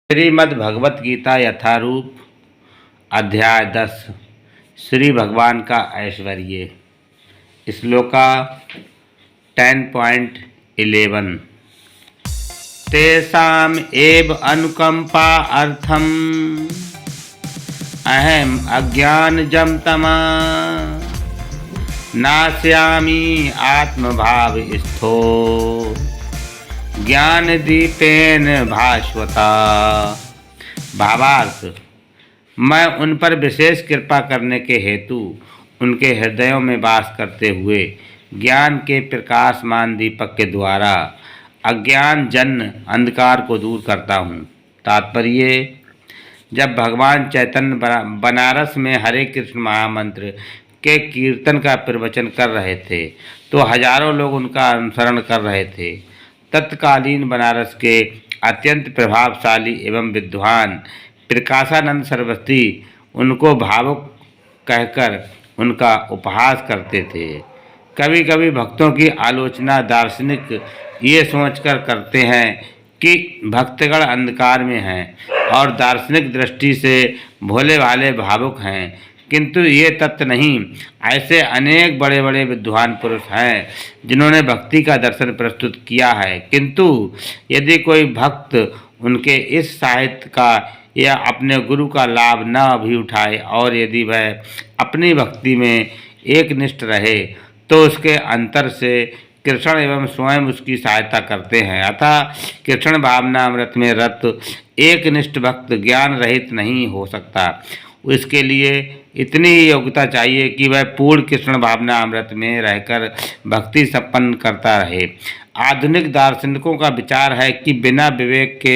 श्रीमद् भगवत गीता यथारूप अध्याय 10 श्री भगवान का ऐश्वर्य। श्लोका 10.11 तेषाम् एव अनुकंपा अर्थम अहम अज्ञानजं तमा नास्यामि आत्मभाव स्थो ज्ञान दीपेन भास्वता। भावार्थ, मैं उन पर विशेष कृपा करने के हेतु उनके हृदयों में वास करते हुए ज्ञान के प्रकाशमान दीपक के द्वारा अज्ञान जन्य अंधकार को दूर करता हूँ। तात्पर्य, जब भगवान चैतन्य बनारस में हरे कृष्ण महामंत्र के कीर्तन का प्रवचन कर रहे थे तो हजारों लोग उनका अनुसरण कर रहे थे। तत्कालीन बनारस के अत्यंत प्रभावशाली एवं विद्वान प्रकाशानंद सरस्वती उनको भावुक कहकर उनका उपहास करते थे। कभी कभी भक्तों की आलोचना दार्शनिक ये सोचकर करते हैं कि भक्तगण अंधकार में हैं और दार्शनिक दृष्टि से भोले भाले भावुक हैं, किंतु ये तथ्य नहीं। ऐसे अनेक बड़े बड़े विद्वान पुरुष हैं जिन्होंने भक्ति का दर्शन प्रस्तुत किया है, किंतु यदि कोई भक्त उनके इस साहित्य का या अपने गुरु का लाभ न भी उठाए और यदि वह अपनी भक्ति में एकनिष्ठ रहे तो उसके अंतर से कृष्ण एवं स्वयं उसकी सहायता करते हैं। अतः कृष्ण भावना अमृत में रत एकनिष्ठ भक्त ज्ञान रहित नहीं हो सकता। इसके लिए इतनी योग्यता चाहिए कि वह पूर्ण कृष्ण भावना अमृत में रहकर भक्ति संपन्न करता रहे। आधुनिक दार्शनिकों का विचार है कि बिना विवेक के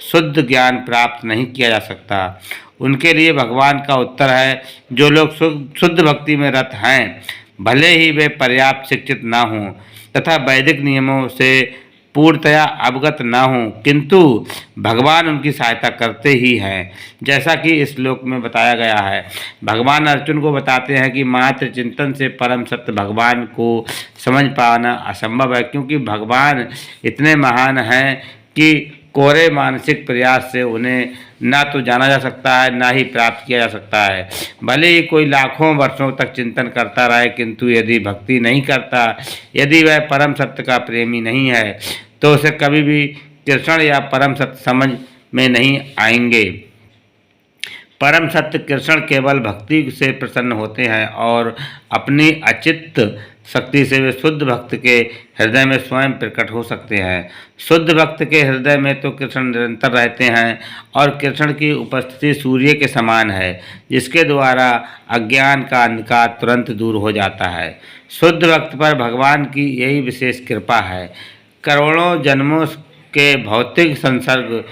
शुद्ध ज्ञान प्राप्त नहीं किया जा सकता। उनके लिए भगवान का उत्तर है, जो लोग शुद्ध भक्ति में रत हैं, भले ही वे पर्याप्त शिक्षित न हों तथा वैदिक नियमों से पूर्णतया अवगत न हों, किंतु भगवान उनकी सहायता करते ही हैं। जैसा कि इस श्लोक में बताया गया है, भगवान अर्जुन को बताते हैं कि मात्र चिंतन से परम सत्य भगवान को समझ पाना असंभव है, क्योंकि भगवान इतने महान हैं कि कोरे मानसिक प्रयास से उन्हें ना तो जाना जा सकता है ना ही प्राप्त किया जा सकता है। भले ही कोई लाखों वर्षों तक चिंतन करता रहे, किंतु यदि भक्ति नहीं करता, यदि वह परम सत्य का प्रेमी नहीं है, तो उसे कभी भी कृष्ण या परम सत्य समझ में नहीं आएंगे। परम सत्य कृष्ण केवल भक्ति से प्रसन्न होते हैं और अपनी अचित्त शक्ति से वे शुद्ध भक्त के हृदय में स्वयं प्रकट हो सकते हैं। शुद्ध भक्त के हृदय में तो कृष्ण निरंतर रहते हैं और कृष्ण की उपस्थिति सूर्य के समान है, जिसके द्वारा अज्ञान का अंधकार तुरंत दूर हो जाता है। शुद्ध भक्त पर भगवान की यही विशेष कृपा है। करोड़ों जन्मों के भौतिक संसर्ग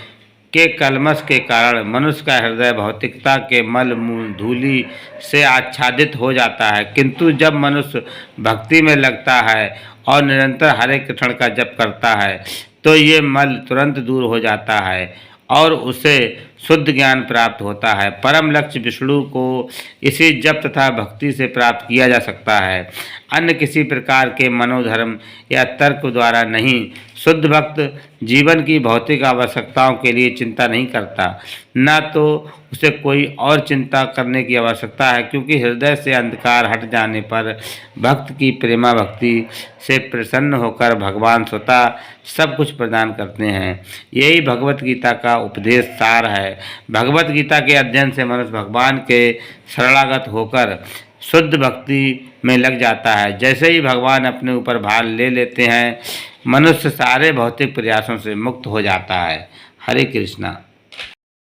के कलमश के कारण मनुष्य का हृदय भौतिकता के मल मूल धूलि से आच्छादित हो जाता है, किंतु जब मनुष्य भक्ति में लगता है और निरंतर हरे कृष्ण का जप करता है तो ये मल तुरंत दूर हो जाता है और उसे शुद्ध ज्ञान प्राप्त होता है। परम लक्ष्य विष्णु को इसी जप तथा भक्ति से प्राप्त किया जा सकता है, अन्य किसी प्रकार के मनोधर्म या तर्क द्वारा नहीं। शुद्ध भक्त जीवन की भौतिक आवश्यकताओं के लिए चिंता नहीं करता, न तो उसे कोई और चिंता करने की आवश्यकता है, क्योंकि हृदय से अंधकार हट जाने पर भक्त की प्रेमा भक्ति से प्रसन्न होकर भगवान स्वतः सब कुछ प्रदान करते हैं। यही भगवत गीता का उपदेश सार है। भगवत गीता के अध्ययन से मनुष्य भगवान के शरणागत होकर शुद्ध भक्ति में लग जाता है। जैसे ही भगवान अपने ऊपर भार ले लेते हैं, मनुष्य सारे भौतिक प्रयासों से मुक्त हो जाता है। हरे कृष्णा।